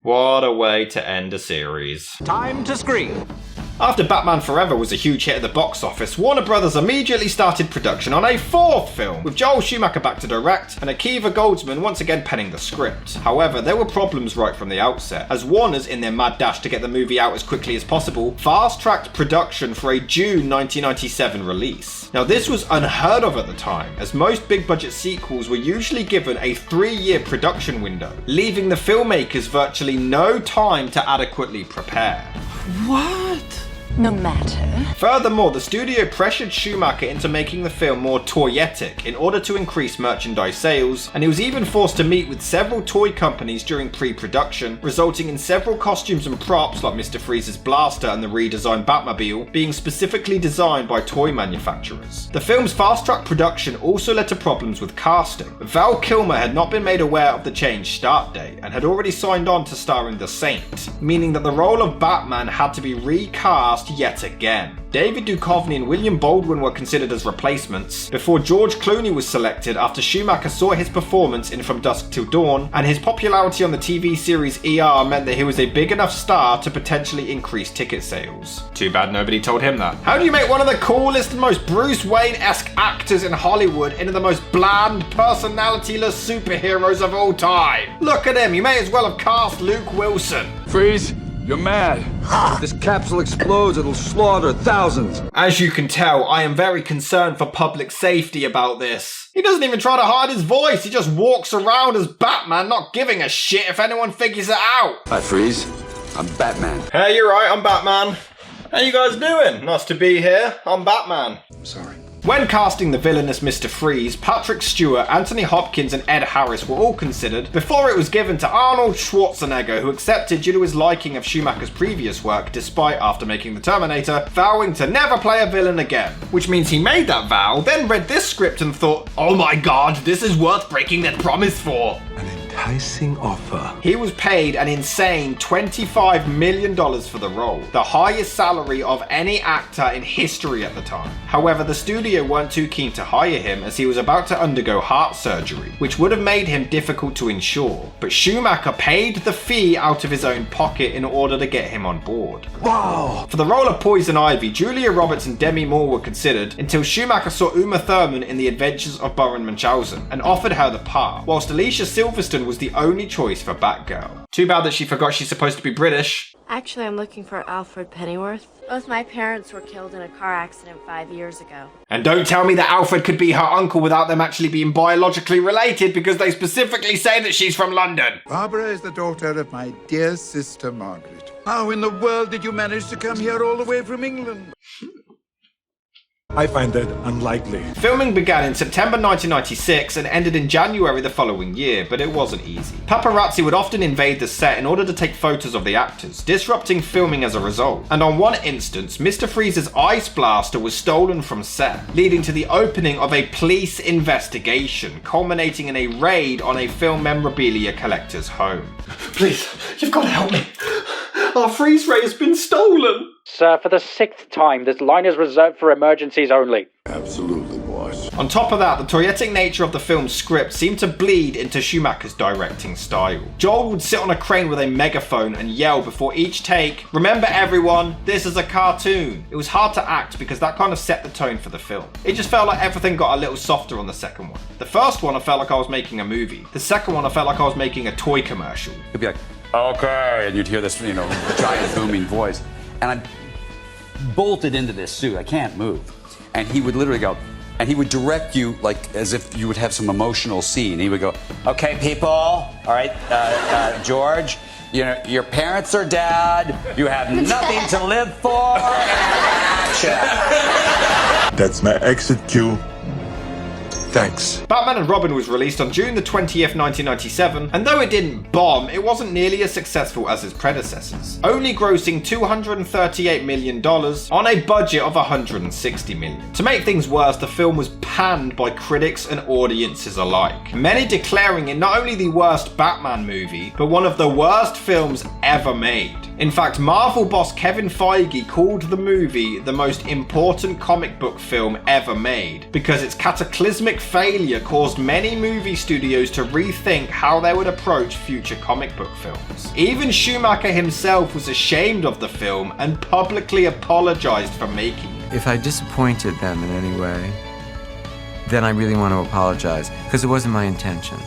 What a way to end a series. Time to scream. After Batman Forever was a huge hit at the box office, Warner Brothers immediately started production on a fourth film, with Joel Schumacher back to direct and Akiva Goldsman once again penning the script. However, there were problems right from the outset, as Warner's, in their mad dash to get the movie out as quickly as possible, fast-tracked production for a June 1997 release. Now this was unheard of at the time, as most big-budget sequels were usually given a 3-year production window, leaving the filmmakers virtually no time to adequately prepare. What? No matter. Furthermore, the studio pressured Schumacher into making the film more toyetic in order to increase merchandise sales, and he was even forced to meet with several toy companies during pre-production, resulting in several costumes and props like Mr. Freeze's blaster and the redesigned Batmobile being specifically designed by toy manufacturers. The film's fast-track production also led to problems with casting. Val Kilmer had not been made aware of the changed start date and had already signed on to star in The Saint, meaning that the role of Batman had to be recast yet again. David Duchovny and William Baldwin were considered as replacements, before George Clooney was selected after Schumacher saw his performance in From Dusk Till Dawn, and his popularity on the TV series ER meant that he was a big enough star to potentially increase ticket sales. Too bad nobody told him that. How do you make one of the coolest and most Bruce Wayne-esque actors in Hollywood into the most bland, personality-less superheroes of all time? Look at him, you may as well have cast Luke Wilson. Freeze! You're mad. If this capsule explodes, it'll slaughter thousands. As you can tell, I am very concerned for public safety about this. He doesn't even try to hide his voice, he just walks around as Batman, not giving a shit if anyone figures it out. Hi, Freeze. I'm Batman. Hey, you're right, I'm Batman. How you guys doing? Nice to be here. I'm Batman. I'm sorry. When casting the villainous Mr. Freeze, Patrick Stewart, Anthony Hopkins and Ed Harris were all considered before it was given to Arnold Schwarzenegger, who accepted due to his liking of Schumacher's previous work, despite, after making The Terminator, vowing to never play a villain again. Which means he made that vow, then read this script and thought, oh my god, this is worth breaking that promise for. An enticing offer. He was paid an insane $25 million for the role, the highest salary of any actor in history at the time. However, the studio weren't too keen to hire him as he was about to undergo heart surgery, which would have made him difficult to insure. But Schumacher paid the fee out of his own pocket in order to get him on board. Wow! For the role of Poison Ivy, Julia Roberts and Demi Moore were considered until Schumacher saw Uma Thurman in The Adventures of Baron Munchausen and offered her the part, whilst Alicia Silverstone was the only choice for Batgirl. Too bad that she forgot she's supposed to be British. Actually, I'm looking for Alfred Pennyworth. Both my parents were killed in a car accident 5 years ago. And don't tell me that Alfred could be her uncle without them actually being biologically related, because they specifically say that she's from London. Barbara is the daughter of my dear sister Margaret. How in the world did you manage to come here all the way from England? I find that unlikely. Filming began in September 1996 and ended in January the following year, but it wasn't easy. Paparazzi would often invade the set in order to take photos of the actors, disrupting filming as a result. And on one instance, Mr. Freeze's ice blaster was stolen from set, leading to the opening of a police investigation, culminating in a raid on a film memorabilia collector's home. Please, you've got to help me. Our freeze ray has been stolen. Sir, for the 6th time, this line is reserved for emergencies only. Absolutely, boss. On top of that, the toyetic nature of the film's script seemed to bleed into Schumacher's directing style. Joel would sit on a crane with a megaphone and yell before each take, "Remember everyone, this is a cartoon." It was hard to act because that kind of set the tone for the film. It just felt like everything got a little softer on the second one. The first one I felt like I was making a movie. The second one I felt like I was making a toy commercial. He'd be like, okay, and you'd hear this, giant booming voice. And I bolted into this suit. I can't move. And he would literally go, and he would direct you like as if you would have some emotional scene. He would go, okay, people, all right, George, your parents are dead. You have nothing to live for. Action. That's my exit cue. Thanks. Batman and Robin was released on June the 20th, 1997, and though it didn't bomb, it wasn't nearly as successful as its predecessors, only grossing $238 million on a budget of $160 million. To make things worse, the film was panned by critics and audiences alike, many declaring it not only the worst Batman movie, but one of the worst films ever made. In fact, Marvel boss Kevin Feige called the movie the most important comic book film ever made, because its cataclysmic failure caused many movie studios to rethink how they would approach future comic book films. Even Schumacher himself was ashamed of the film and publicly apologized for making it. If I disappointed them in any way, then I really want to apologize, because it wasn't my intention.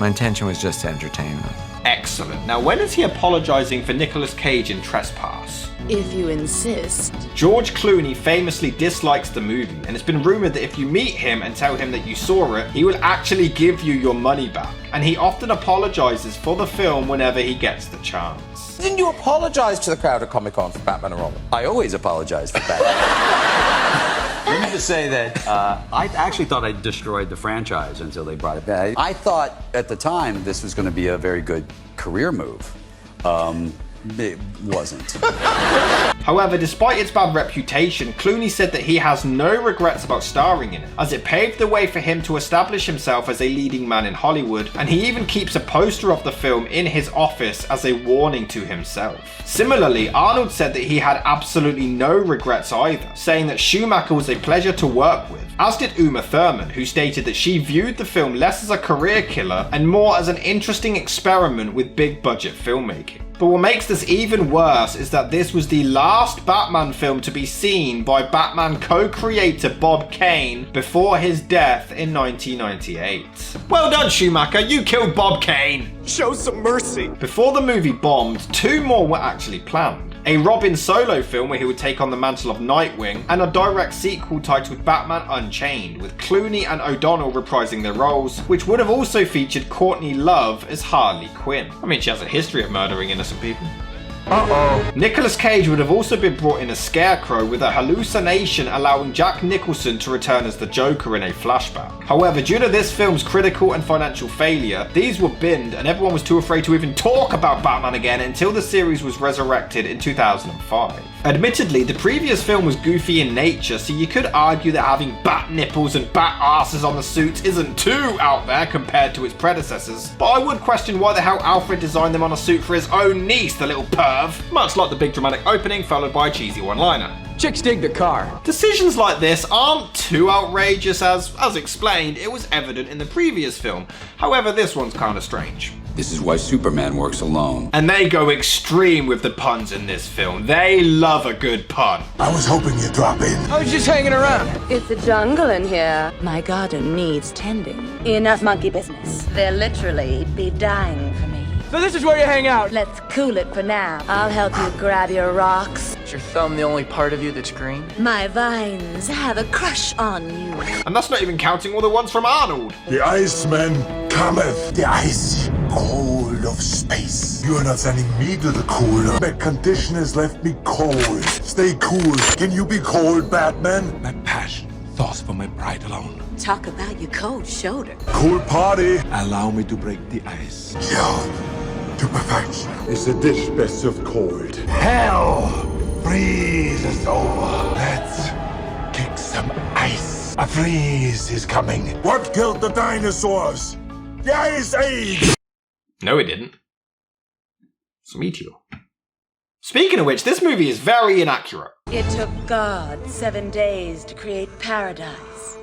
My intention was just to entertain them. Excellent. Now, when is he apologizing for Nicolas Cage in Trespass? If you insist. George Clooney famously dislikes the movie, and it's been rumored that if you meet him and tell him that you saw it, he will actually give you your money back. And he often apologizes for the film whenever he gets the chance. Didn't you apologize to the crowd at Comic-Con for Batman and Robin? I always apologize for Batman. Let me just say that I actually thought I destroyed the franchise until they brought it back. I thought at the time this was going to be a very good career move. It wasn't. However, despite its bad reputation, Clooney said that he has no regrets about starring in it, as it paved the way for him to establish himself as a leading man in Hollywood, and he even keeps a poster of the film in his office as a warning to himself. Similarly, Arnold said that he had absolutely no regrets either, saying that Schumacher was a pleasure to work with, as did Uma Thurman, who stated that she viewed the film less as a career killer and more as an interesting experiment with big budget filmmaking. But what makes this even worse is that this was the last Batman film to be seen by Batman co-creator Bob Kane before his death in 1998. Well done, Schumacher, you killed Bob Kane! Show some mercy. Before the movie bombed, 2 more were actually planned. A Robin solo film where he would take on the mantle of Nightwing, and a direct sequel titled Batman Unchained, with Clooney and O'Donnell reprising their roles, which would have also featured Courtney Love as Harley Quinn. I mean, she has a history of murdering innocent people. Nicolas Cage would have also been brought in as Scarecrow, with a hallucination allowing Jack Nicholson to return as the Joker in a flashback. However, due to this film's critical and financial failure, these were binned and everyone was too afraid to even talk about Batman again until the series was resurrected in 2005. Admittedly, the previous film was goofy in nature, so you could argue that having bat nipples and bat asses on the suits isn't too out there compared to its predecessors, but I would question why the hell Alfred designed them on a suit for his own niece, the little perv, much like the big dramatic opening followed by a cheesy one-liner. Chicks dig the car. Decisions like this aren't too outrageous, as explained, it was evident in the previous film. However, this one's kinda strange. This is why Superman works alone. And they go extreme with the puns in this film. They love a good pun. I was hoping you'd drop in. I was just hanging around. It's a jungle in here. My garden needs tending. Enough monkey business. They'll literally be dying for me. So this is where you hang out. Let's cool it for now. I'll help you grab your rocks. Is your thumb the only part of you that's green? My vines have a crush on you. And that's not even counting all the ones from Arnold. The Iceman cometh. The ice cold of space. You are not sending me to the cooler. My condition has left me cold. Stay cool. Can you be cold, Batman? My passion, thoughts for my bride alone. Talk about your cold shoulder. Cool party. Allow me to break the ice. Chilled to perfection is a dish best served cold. Hell, freeze us over. Let's kick some ice. A freeze is coming. What killed the dinosaurs? The Ice Age! No, it didn't. It's a meteor. Speaking of which, this movie is very inaccurate. It took God 7 days to create paradise.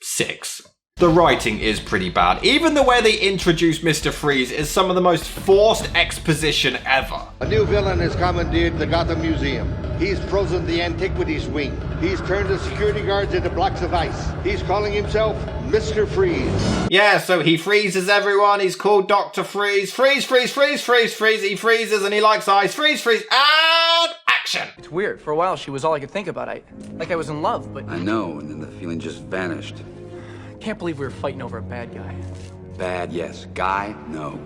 6. The writing is pretty bad. Even the way they introduce Mr. Freeze is some of the most forced exposition ever. A new villain has commandeered the Gotham Museum. He's frozen the antiquities wing. He's turned the security guards into blocks of ice. He's calling himself Mr. Freeze. Yeah, so he freezes everyone. He's called Dr. Freeze. Freeze, freeze, freeze, freeze, freeze. He freezes and he likes ice. Freeze, freeze, and action. It's weird. For a while, she was all I could think about. Like I was in love, but... I know, and then the feeling just vanished. Can't believe we were fighting over a bad guy. Bad, yes. Guy, no.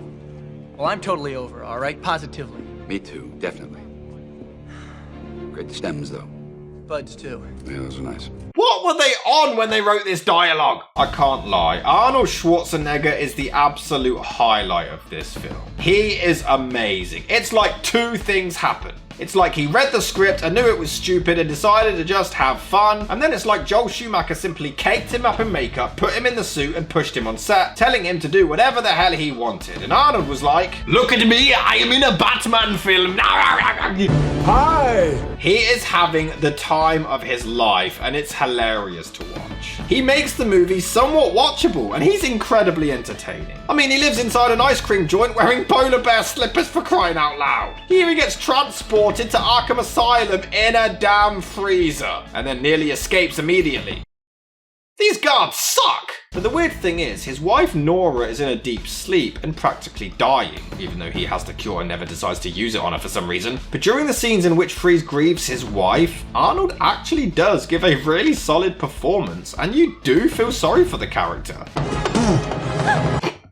Well, I'm totally over, all right? Positively. Me too, definitely. Great stems, though. Buds, too. Yeah, those are nice. What were they on when they wrote this dialogue? I can't lie. Arnold Schwarzenegger is the absolute highlight of this film. He is amazing. It's like 2 things happen. It's like he read the script and knew it was stupid and decided to just have fun, and then it's like Joel Schumacher simply caked him up in makeup, put him in the suit and pushed him on set, telling him to do whatever the hell he wanted. And Arnold was like, "Look at me, I am in a Batman film." Hi! He is having the time of his life, and it's hilarious to watch. He makes the movie somewhat watchable, and he's incredibly entertaining. I mean, he lives inside an ice cream joint wearing polar bear slippers, for crying out loud. He even gets transported to Arkham Asylum in a damn freezer, and then nearly escapes immediately. These guards suck! But the weird thing is, his wife Nora is in a deep sleep and practically dying, even though he has the cure and never decides to use it on her for some reason. But during the scenes in which Freeze grieves his wife, Arnold actually does give a really solid performance, and you do feel sorry for the character.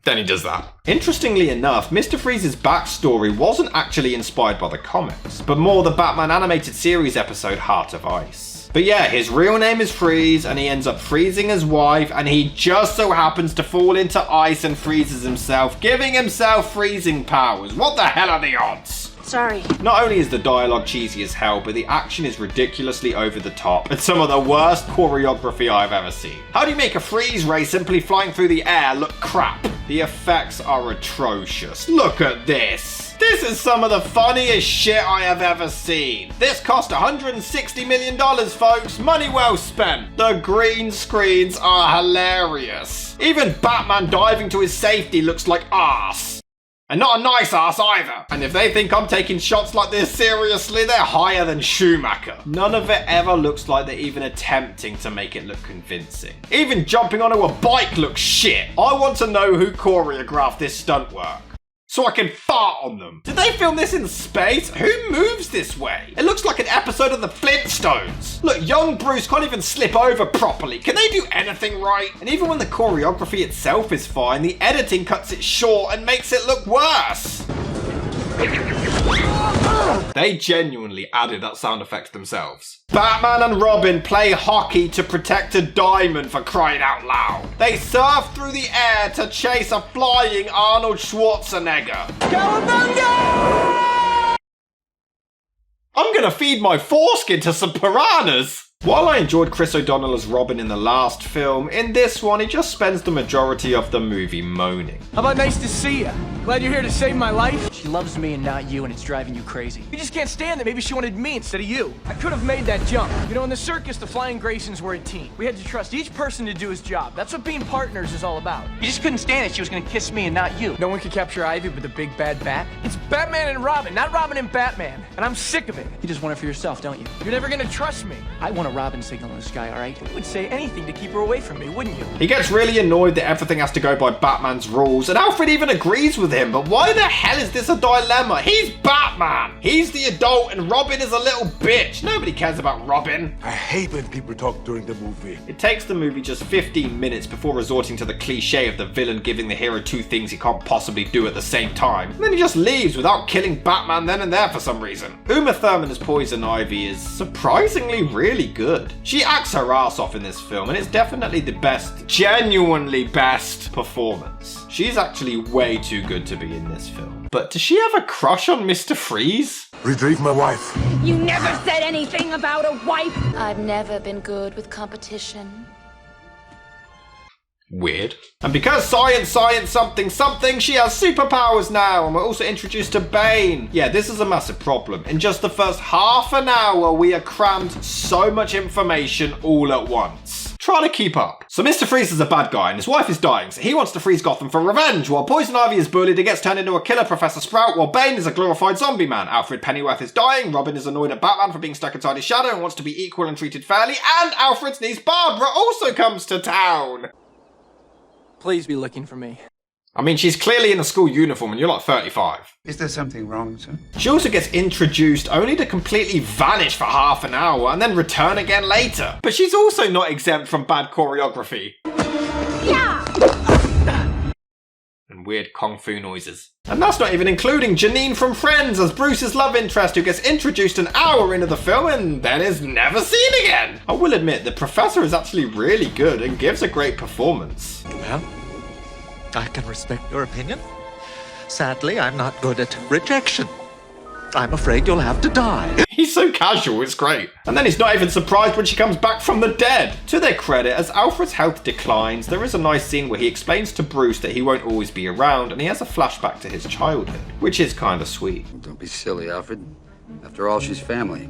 Then he does that. Interestingly enough, Mr. Freeze's backstory wasn't actually inspired by the comics, but more the Batman animated series episode Heart of Ice. But yeah, his real name is Freeze, and he ends up freezing his wife, and he just so happens to fall into ice and freezes himself, giving himself freezing powers. What the hell are the odds? Sorry. Not only is the dialogue cheesy as hell, but the action is ridiculously over the top and some of the worst choreography I've ever seen. How do you make a freeze ray simply flying through the air look crap? The effects are atrocious. Look at this. This is some of the funniest shit I have ever seen. This cost $160 million, folks. Money well spent. The green screens are hilarious. Even Batman diving to his safety looks like arse. And not a nice ass either. And if they think I'm taking shots like this seriously, they're higher than Schumacher. None of it ever looks like they're even attempting to make it look convincing. Even jumping onto a bike looks shit. I want to know who choreographed this stunt work, so I can fart on them. Did they film this in space? Who moves this way? It looks like an episode of the Flintstones. Look, young Bruce can't even slip over properly. Can they do anything right? And even when the choreography itself is fine, the editing cuts it short and makes it look worse. They genuinely added that sound effect themselves. Batman and Robin play hockey to protect a diamond, for crying out loud. They surf through the air to chase a flying Arnold Schwarzenegger. Cowabunga! I'm gonna feed my foreskin to some piranhas. While I enjoyed Chris O'Donnell as Robin in the last film, in this one he just spends the majority of the movie moaning. How about nice to see you? Glad you're here to save my life? She loves me and not you, and it's driving you crazy. You just can't stand that maybe she wanted me instead of you. I could have made that jump. You know, in the circus, the Flying Graysons were a team. We had to trust each person to do his job. That's what being partners is all about. You just couldn't stand it she was gonna kiss me and not you. No one could capture Ivy but the big bad bat. It's Batman and Robin, not Robin and Batman. And I'm sick of it. You just want it for yourself, don't you? You're never gonna trust me. I want a Robin signal in the sky, all right? You would say anything to keep her away from me, wouldn't you? He gets really annoyed that everything has to go by Batman's rules, and Alfred even agrees with him, but why the hell is this a dilemma? He's Batman! He's the adult and Robin is a little bitch. Nobody cares about Robin. I hate when people talk during the movie. It takes the movie just 15 minutes before resorting to the cliche of the villain giving the hero two things he can't possibly do at the same time. And then he just leaves without killing Batman then and there for some reason. Uma Thurman as Poison Ivy is surprisingly really good. She acts her ass off in this film, and it's definitely the best, genuinely best performance. She's actually way too good to be in this film. But does she have a crush on Mr. Freeze? Retrieve my wife. You never said anything about a wife. I've never been good with competition. Weird. And because science, something, she has superpowers now, and we're also introduced to Bane. Yeah, this is a massive problem. In just the first half an hour, we are crammed so much information all at once. Try to keep up. So Mr. Freeze is a bad guy, and his wife is dying, so he wants to freeze Gotham for revenge, while Poison Ivy is bullied and gets turned into a killer Professor Sprout, while Bane is a glorified zombie man. Alfred Pennyworth is dying, Robin is annoyed at Batman for being stuck inside his shadow and wants to be equal and treated fairly, and Alfred's niece Barbara also comes to town. Please be looking for me. I mean, she's clearly in a school uniform and you're like 35. Is there something wrong, sir? She also gets introduced only to completely vanish for half an hour and then return again later. But she's also not exempt from bad choreography. Yeah! And weird kung fu noises. And that's not even including Janine from Friends as Bruce's love interest, who gets introduced an hour into the film and then is never seen again. I will admit, the Professor is actually really good and gives a great performance. Well, I can respect your opinion. Sadly, I'm not good at rejection. I'm afraid you'll have to die. He's so casual, it's great. And then he's not even surprised when she comes back from the dead. To their credit, as Alfred's health declines, there is a nice scene where he explains to Bruce that he won't always be around, and he has a flashback to his childhood, which is kind of sweet. Don't be silly, Alfred. After all, she's family.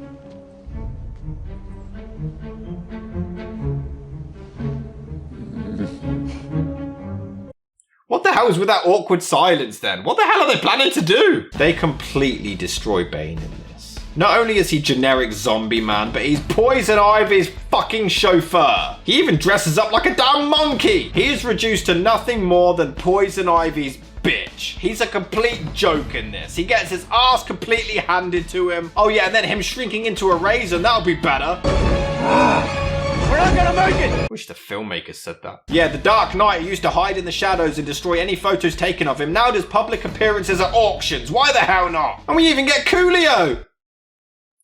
What the hell is with that awkward silence then? What the hell are they planning to do? They completely destroy Bane in this. Not only is he generic zombie man, but he's Poison Ivy's fucking chauffeur. He even dresses up like a damn monkey. He is reduced to nothing more than Poison Ivy's bitch. He's a complete joke in this. He gets his ass completely handed to him. Oh yeah, and then him shrinking into a raisin, that'll be better. We're not gonna make it! Wish the filmmakers said that. Yeah, the Dark Knight who used to hide in the shadows and destroy any photos taken of him now does public appearances at auctions. Why the hell not? And we even get Coolio!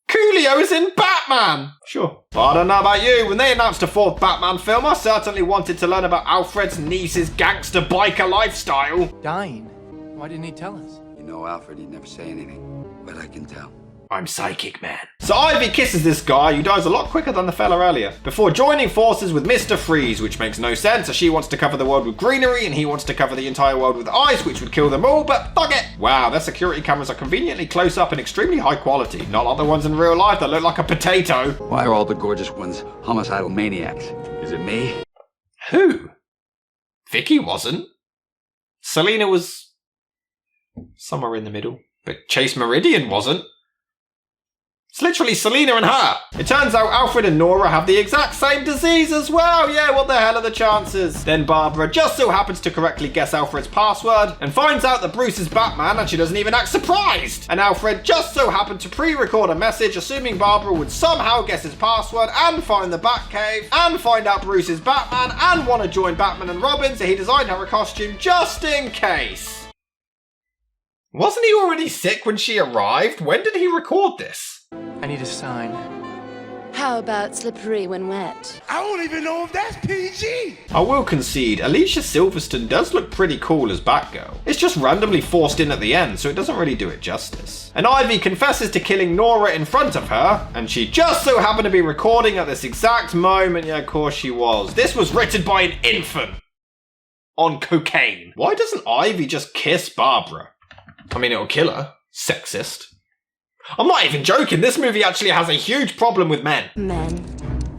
Coolio is in Batman! Sure. But I don't know about you, when they announced a 4th Batman film, I certainly wanted to learn about Alfred's niece's gangster biker lifestyle. Dying? Why didn't he tell us? You know, Alfred, he'd never say anything, but I can tell. I'm psychic, man. So Ivy kisses this guy who dies a lot quicker than the fella earlier, before joining forces with Mr. Freeze, which makes no sense as she wants to cover the world with greenery and he wants to cover the entire world with ice, which would kill them all, but fuck it. Wow, their security cameras are conveniently close up and extremely high quality, not like the ones in real life that look like a potato. Why are all the gorgeous ones homicidal maniacs? Is it me? Who? Vicky wasn't. Selena was somewhere in the middle, but Chase Meridian wasn't. It's literally Selena and her. It turns out Alfred and Nora have the exact same disease as well. Yeah, what the hell are the chances? Then Barbara just so happens to correctly guess Alfred's password and finds out that Bruce is Batman and she doesn't even act surprised. And Alfred just so happened to pre-record a message assuming Barbara would somehow guess his password and find the Batcave and find out Bruce is Batman and want to join Batman and Robin, so he designed her a costume just in case. Wasn't he already sick when she arrived? When did he record this? I need a sign. How about slippery when wet? I don't even know if that's PG. I will concede, Alicia Silverstone does look pretty cool as Batgirl. It's just randomly forced in at the end, so it doesn't really do it justice. And Ivy confesses to killing Nora in front of her, and she just so happened to be recording at this exact moment. Yeah, of course she was. This was written by an infant on cocaine. Why doesn't Ivy just kiss Barbara? I mean, it'll kill her. Sexist. I'm not even joking, this movie actually has a huge problem with men. Men.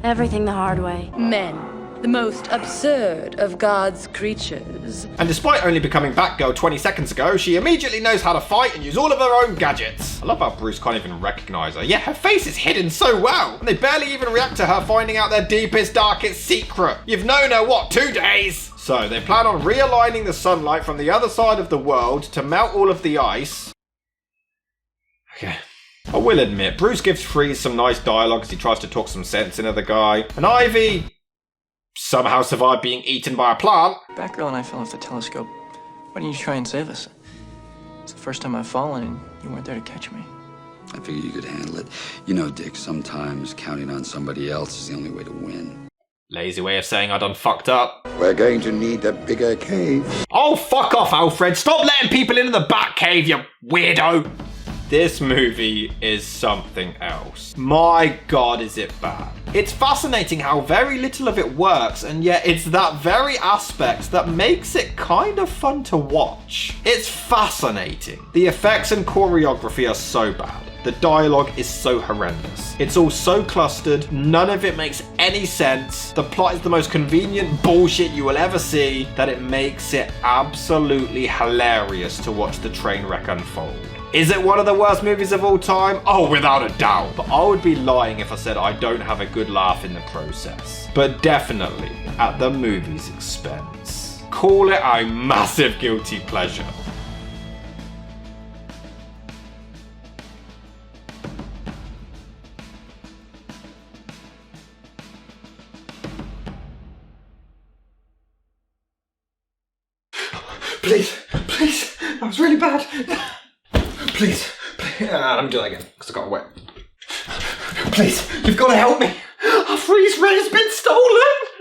Everything the hard way. Men. The most absurd of God's creatures. And despite only becoming Batgirl 20 seconds ago, she immediately knows how to fight and use all of her own gadgets. I love how Bruce can't even recognize her. Yeah, her face is hidden so well. And they barely even react to her finding out their deepest, darkest secret. You've known her, what, 2 days? So they plan on realigning the sunlight from the other side of the world to melt all of the ice. Okay. I will admit, Bruce gives Freeze some nice dialogue as he tries to talk some sense into the guy. And Ivy somehow survived being eaten by a plant. Batgirl and I fell off the telescope. Why didn't you try and save us? It's the first time I've fallen and you weren't there to catch me. I figured you could handle it. You know, Dick, sometimes counting on somebody else is the only way to win. Lazy way of saying I done fucked up. We're going to need a bigger cave. Oh, fuck off, Alfred. Stop letting people into the Batcave, you weirdo. This movie is something else. My God, is it bad. It's fascinating how very little of it works, and yet it's that very aspect that makes it kind of fun to watch. It's fascinating. The effects and choreography are so bad. The dialogue is so horrendous. It's all so clustered, none of it makes any sense. The plot is the most convenient bullshit you will ever see, that it makes it absolutely hilarious to watch the train wreck unfold. Is it one of the worst movies of all time? Oh, without a doubt. But I would be lying if I said I don't have a good laugh in the process. But definitely at the movie's expense. Call it a massive guilty pleasure. Please, please, that was really bad. Please, let me do that again, because I got wet. Please, you've got to help me. Our freeze ray has been stolen.